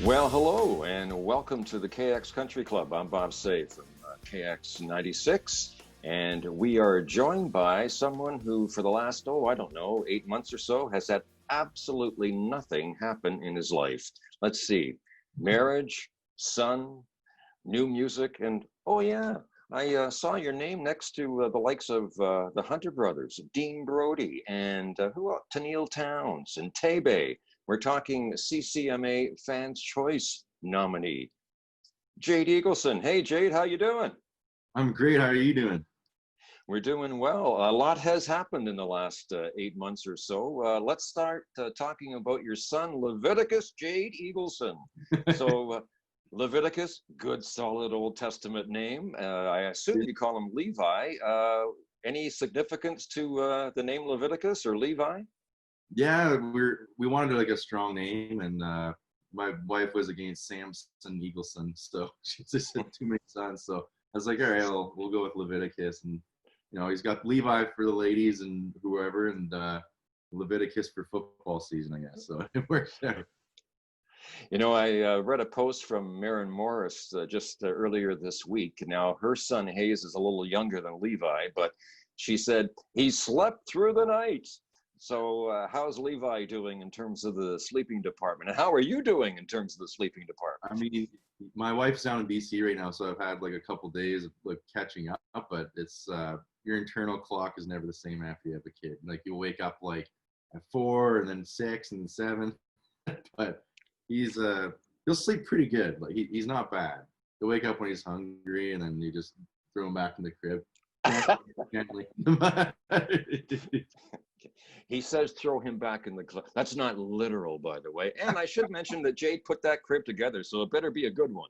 Well, hello, and welcome to the KX Country Club. I'm Bob Say from KX 96, and we are joined by someone who, for the last, I don't know, 8 months or so, has had absolutely nothing happen in his life. Let's see, marriage, son, new music, and oh yeah, I saw your name next to the likes of the Hunter Brothers, Dean Brody, and who else? Tennille Towns and Tebe. We're talking CCMA Fans Choice nominee, Jade Eagleson. Hey, Jade, how you doing? I'm great. How are you doing? We're doing well. A lot has happened in the last 8 months or so. Let's start talking about your son, Leviticus Jade Eagleson. So, Leviticus, good, solid Old Testament name. I assume you call him Levi. Any significance to the name Leviticus or Levi? Yeah, we wanted like a strong name, and my wife was against Samson Eagleson, so she just said too many sons. So I was like, all right, we'll go with Leviticus, and he's got Levi for the ladies and whoever, and Leviticus for football season, I guess. So it worked out. I read a post from Maren Morris just earlier this week. Now, her son Hayes is a little younger than Levi, but she said he slept through the night. So, how's Levi doing in terms of the sleeping department? And how are you doing in terms of the sleeping department? I mean, my wife's down in BC right now, so I've had like a couple days of like catching up, but it's your internal clock is never the same after you have a kid. Like you'll wake up like at 4 and then 6 and then 7, but he'll sleep pretty good. Like he's not bad. He'll wake up when he's hungry, and then you just throw him back in the crib. Gently. He says throw him back in the club. That's not literal, by the way. And I should mention that Jade put that crib together, so it better be a good one.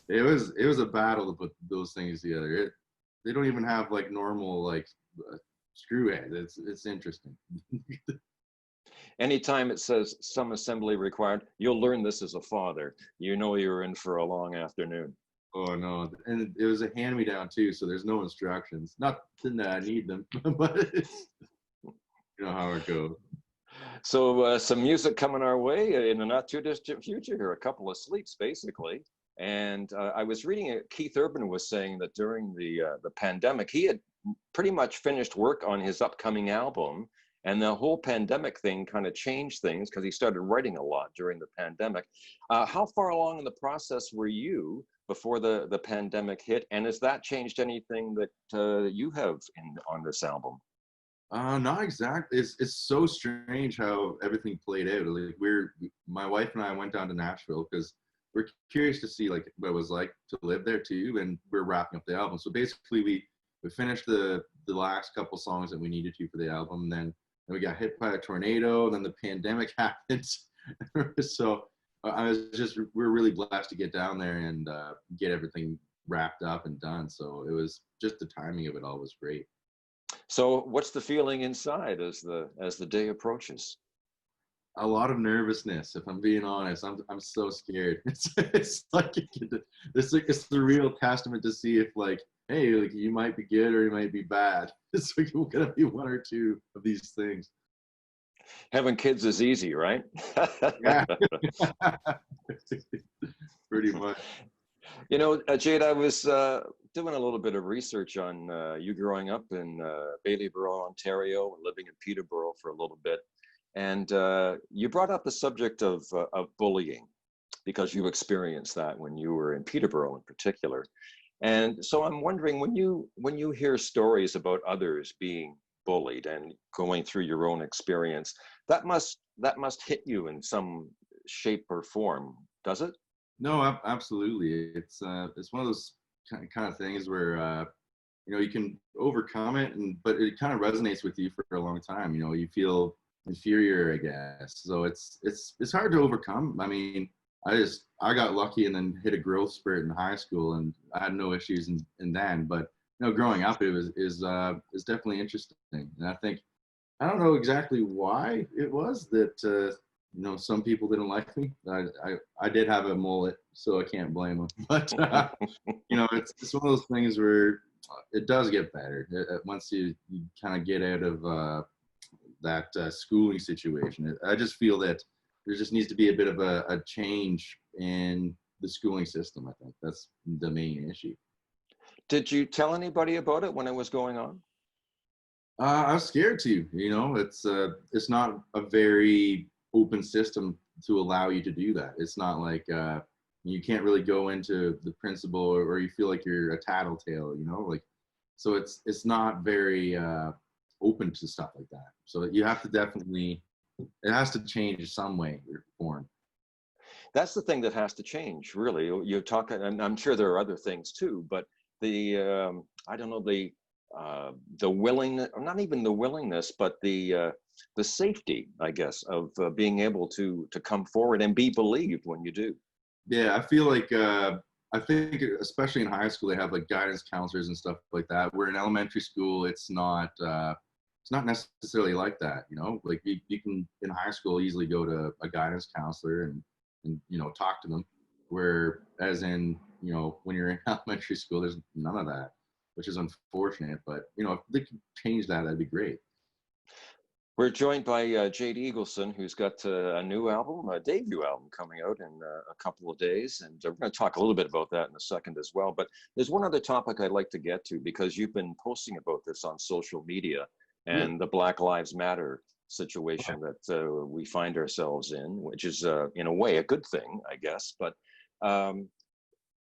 It was a battle to put those things together. They don't even have like normal like screw heads. It's interesting. Anytime it says some assembly required, you'll learn this as a father. You know you're in for a long afternoon. Oh no, and it was a hand-me-down too, so there's no instructions. Not that I need them, but it's, you know how it goes. So some music coming our way in the not too distant future here, a couple of sleeps basically. And I was reading it, Keith Urban was saying that during the pandemic, he had pretty much finished work on his upcoming album. And the whole pandemic thing kind of changed things because he started writing a lot during the pandemic. How far along in the process were you before the pandemic hit? And has that changed anything that you have on this album? Not exactly. It's so strange how everything played out. Like my wife and I went down to Nashville because we're curious to see like what it was like to live there too, and we're wrapping up the album. So basically, we finished the last couple songs that we needed to for the album, and then we got hit by a tornado, and then the pandemic happened. So we're really blessed to get down there and get everything wrapped up and done. So it was just the timing of it all was great. So what's the feeling inside as the day approaches? A lot of nervousness, if I'm being honest. I'm so scared. It's like it's the real testament to see if like, hey, like you might be good or you might be bad. It's like you're gonna be one or two of these things. Having kids is easy, right? Yeah. Pretty much. Jade, I was doing a little bit of research on you growing up in Bailieborough, Ontario, and living in Peterborough for a little bit. And you brought up the subject of bullying because you experienced that when you were in Peterborough in particular. And so I'm wondering, when you hear stories about others being bullied and going through your own experience, that must hit you in some shape or form, does it? No, absolutely. It's one of those kind of things where you can overcome it, but it kind of resonates with you for a long time. You feel inferior, I guess. So it's hard to overcome. I mean, I got lucky and then hit a growth spurt in high school, and I had no issues in then. But growing up, it is definitely interesting, and I don't know exactly why it was that some people didn't like me. I did have a mullet, so I can't blame them. But it's one of those things where it does get better once you kind of get out of that schooling situation. I just feel that there just needs to be a bit of a change in the schooling system. I think that's the main issue. Did you tell anybody about it when it was going on? I was scared to. It's not a very open system to allow you to do that. It's not like you can't really go into the principal, or you feel like you're a tattletale, like, so it's not very open to stuff like that. So you have to definitely, it has to change some way or form. That's the thing that has to change, really. You talk, and I'm sure there are other things too, but I don't know, the willingness, or not even the willingness, but the safety, I guess, of being able to come forward and be believed when you do. Yeah, I feel like I think especially in high school they have like guidance counselors and stuff like that. Where in elementary school it's not necessarily like that. Like you can in high school easily go to a guidance counselor and talk to them. Whereas in when you're in elementary school, there's none of that, which is unfortunate. But if they could change that, that'd be great. We're joined by Jade Eagleson, who's got a new album, a debut album coming out in a couple of days. And we're going to talk a little bit about that in a second as well. But there's one other topic I'd like to get to, because you've been posting about this on social media and the Black Lives Matter situation that we find ourselves in, which is in a way a good thing, I guess. But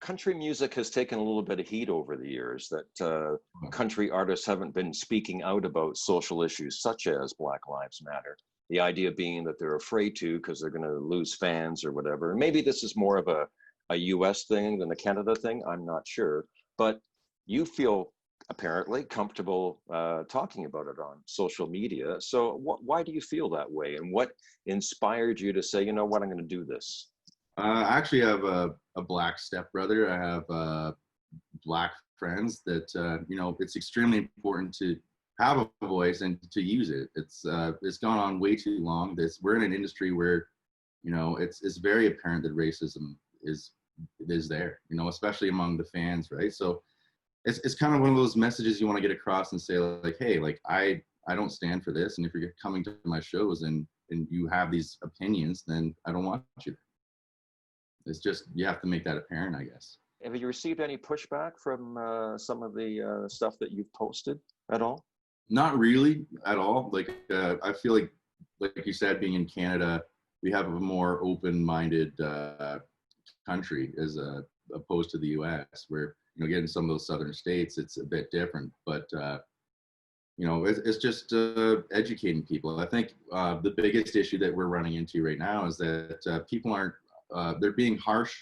country music has taken a little bit of heat over the years, that country artists haven't been speaking out about social issues such as Black Lives Matter. The idea being that they're afraid to, because they're going to lose fans or whatever. Maybe this is more of a US thing than a Canada thing, I'm not sure. But you feel apparently comfortable talking about it on social media. So why do you feel that way? And what inspired you to say, you know what, I'm going to do this? I actually have a black stepbrother. I have black friends that, it's extremely important to have a voice and to use it. It's gone on way too long. We're in an industry where, it's very apparent that racism is there, especially among the fans, right? So it's kind of one of those messages you want to get across and say like, hey, like I don't stand for this. And if you're coming to my shows and you have these opinions, then I don't want you. It's just, you have to make that apparent, I guess. Have you received any pushback from some of the stuff that you've posted at all? Not really at all. Like, I feel like you said, being in Canada, we have a more open-minded country as opposed to the US, where, getting some of those southern states, it's a bit different. But, it's just educating people. I think the biggest issue that we're running into right now is that people aren't, they're being harsh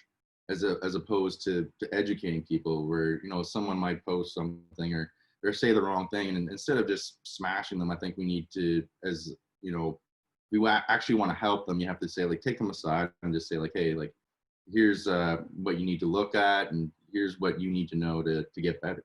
as opposed to educating people, where, someone might post something or say the wrong thing. And instead of just smashing them, I think we need to, as, we actually want to help them. You have to say, like, take them aside and just say, like, hey, like, here's what you need to look at, and here's what you need to know to get better.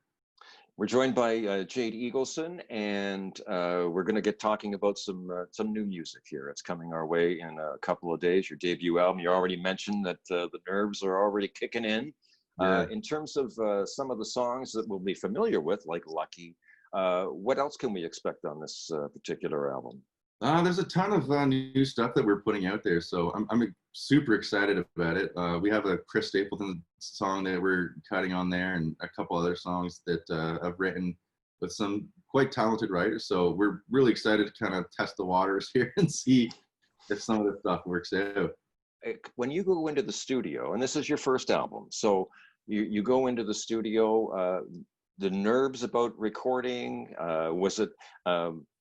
We're joined by Jade Eagleson, and we're going to get talking about some new music here. It's coming our way in a couple of days. Your debut album, you already mentioned that the nerves are already kicking in. Yeah. In terms of some of the songs that we'll be familiar with, like Lucky, what else can we expect on this particular album? There's a ton of new stuff that we're putting out there, so I'm super excited about it. We have a Chris Stapleton song that we're cutting on there, and a couple other songs that I've written with some quite talented writers. So we're really excited to kind of test the waters here and see if some of the stuff works out. When you go into the studio, and this is your first album, so you go into the studio, the nerves about recording, was it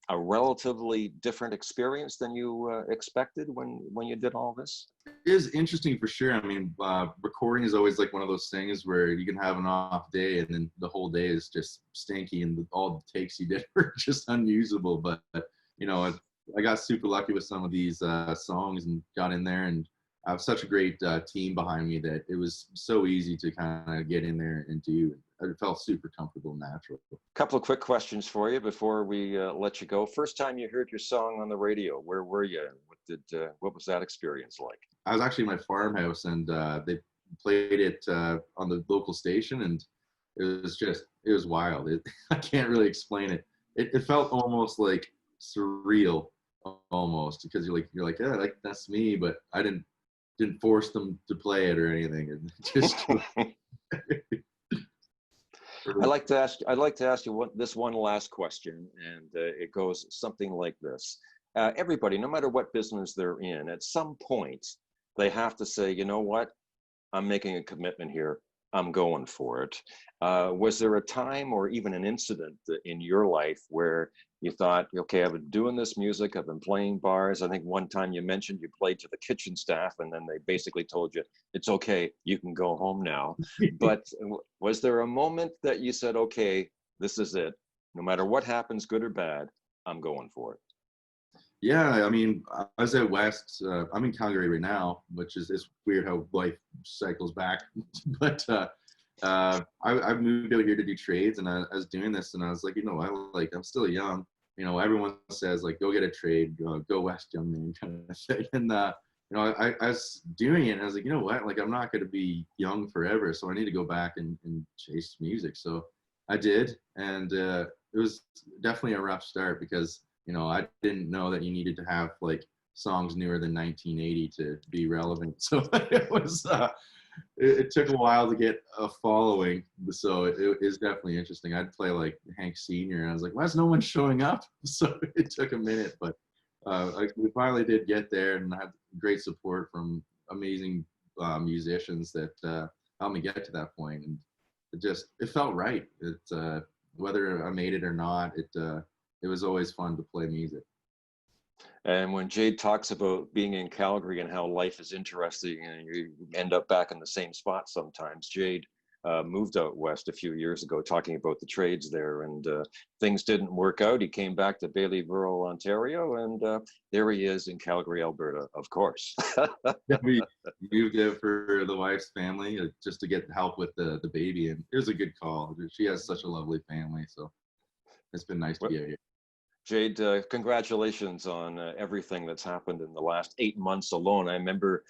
a relatively different experience than you expected when you did all this? It is interesting for sure. I mean, recording is always like one of those things where you can have an off day and then the whole day is just stinky, and all the takes you did were just unusable. But I got super lucky with some of these songs and got in there, and I have such a great team behind me that it was so easy to kind of get in there and do. It felt super comfortable and natural. A couple of quick questions for you before we let you go. First time you heard your song on the radio, where were you? What was that experience like? I was actually in my farmhouse, and they played it on the local station, and it was wild. I can't really explain it. It felt almost like surreal. almost, because you're like, yeah, that's me, but I didn't force them to play it or anything. And just I'd like to ask you this one last question, and it goes something like this. Everybody, no matter what business they're in, at some point, they have to say, you know what? I'm making a commitment here. I'm going for it. Was there a time or even an incident in your life where you thought, okay, I've been doing this music, I've been playing bars. I think one time you mentioned you played to the kitchen staff and then they basically told you, it's okay, you can go home now. But was there a moment that you said, okay, this is it. No matter what happens, good or bad, I'm going for it. Yeah, I mean, I was out west. I'm in Calgary right now, which is it's weird how life cycles back. But I moved out here to do trades, and I was doing this, and I was like, you know, I'm still young. You know, everyone says like, go get a trade, go west, young man, kind of thing. And you know, I was doing it, and I was like, you know what, like I'm not going to be young forever, so I need to go back and chase music. So I did, and it was definitely a rough start because you know, I didn't know that you needed to have like songs newer than 1980 to be relevant. So it was, it took a while to get a following. So it is definitely interesting. I'd play like Hank Sr. and I was like, why is no one showing up? So it took a minute, but we finally did get there and had great support from amazing musicians that helped me get to that point. And it felt right. Whether I made it or not, it was always fun to play music. And when Jade talks about being in Calgary and how life is interesting and you end up back in the same spot sometimes, Jade moved out west a few years ago talking about the trades there, and things didn't work out. He came back to Bailey-Burrell, Ontario, and there he is in Calgary, Alberta, of course. We moved there for the wife's family just to get help with the baby, and it was a good call. She has such a lovely family, so it's been nice to be out here. Jade, congratulations on everything that's happened in the last 8 months alone. I remember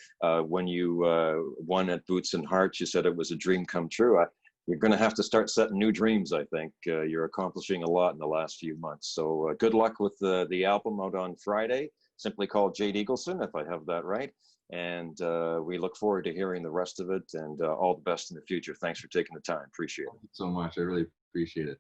when you won at Boots and Hearts, you said it was a dream come true. You're going to have to start setting new dreams, I think. You're accomplishing a lot in the last few months. So good luck with the album out on Friday, simply called Jade Eagleson, if I have that right. And we look forward to hearing the rest of it, and all the best in the future. Thanks for taking the time. Appreciate it. Thank you so much. I really appreciate it.